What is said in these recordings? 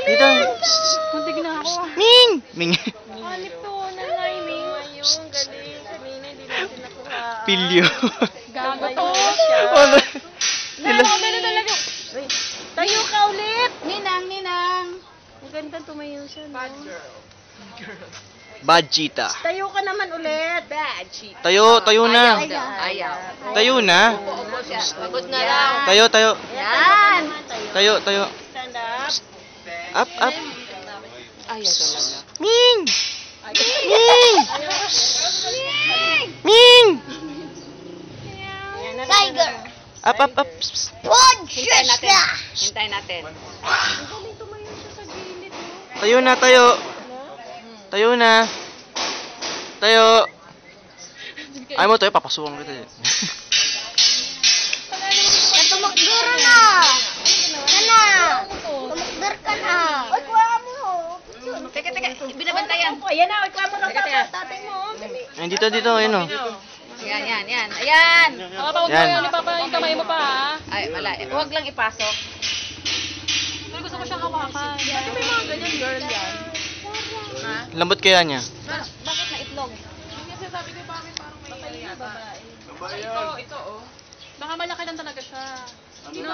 Dito. Muntik na ako. Ming! Ming. Hanip to, nanay, Ming. Ayun, galing. Kanina, hindi natin nakuha. Pilyo. Gago to. Ano? Sila. Meron talaga. Tayo ka ulit. Ninang. Ang ganda tumayo siya, no? Bad girl. Bad cheetah. Tayo ka naman ulit. Bad cheetah. Tayo na. Ayaw. Tayo na. Upo siya. Pagod na lang. Tayo. Yan. Tayo. Stand up. Up. Ayaw talaga. Ming! Ming! Tiger. Up. Hintayin natin. Ang galing tumayo siya sa gilid, no? Tayo na. Ay mo tayo, papasukan kita. Tumakder na. Tumakder ka na. Ay, kuha mo. Teka. Binabantayan. Ayan na, ikaw mo na tatay mo. Dito, ayun o. Yan. Ayan. Pawag mo Yan. yun, yung kamay mo pa, ha? Ay, wala. Huwag lang ipasok. Pero gusto ko siyang hawakan. Bakit may mga ganyan girl yan? Ha? Lambot kaya niya. Bakit na itlog? Kasi sabi ko bakit parang may babae. Ito, oh. Baka malaki lang talaga siya. No.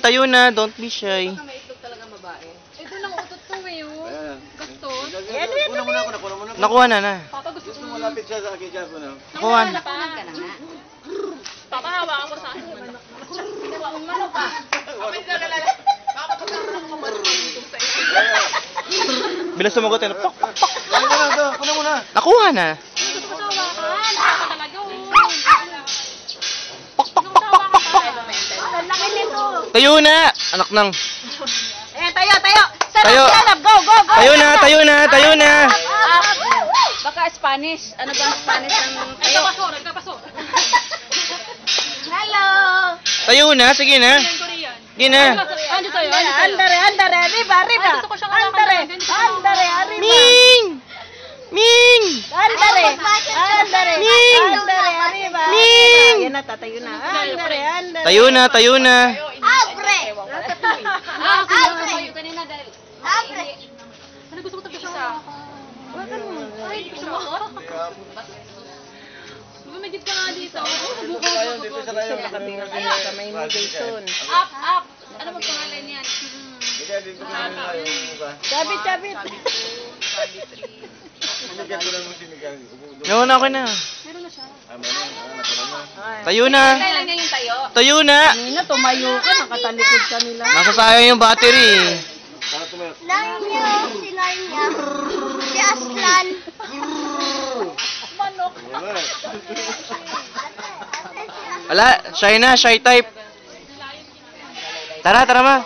Tayo na. Don't be shy. Baka may itlog talaga babae. Ito lang utot to eh, oh. Gastos. Nakuha na. Papa, gusto ko. Malapit siya sa akin, Jabo, no? Nakuha na. Nakunan ka na nga. Papa, hawakan ko sa akin. Manok ka. Bilang sumagot yan. Pok! Kunin mo na. Nakuha na. Gusto ko sa hawakan. Papa talaga, oh. Pok! Ang laki nito. Tayo na! Anak ng... Ayan, tayo. Tayo. Go. Tayo na. Baka Spanish. Ano ba ang Spanish ng tayo? Nagkapaso. Hello. Tayo na, sige na. Korean. Sige na. Ando tayo. Andare. Riba. Gusto ko siyang hawakan. Arriba. Ming! Andare. Arriba. Yan na, tatayo na. Andare. Tayo na. Abre. Abre. Kanina dahil. Abre. Ano gusto ko talaga siyang hawakan? Ay, gusto mo ako? Lumigit ka nga dito. Dito sa kayo. Kamay mo, Jason. Up. Ano ba pangalan yan? Dito sa kayo. Sabit. Sinigat ko lang mo sinigat. Nauna ako na. Meron na siya. Tayo na. Kailan niya yung tayo? Tayo na. Kanina, tumayo ka. Nakatalikod ka nila. Masasayang yung battery. Sila niya. Si Aslan. Manok. Wala, shy type. Tara ma.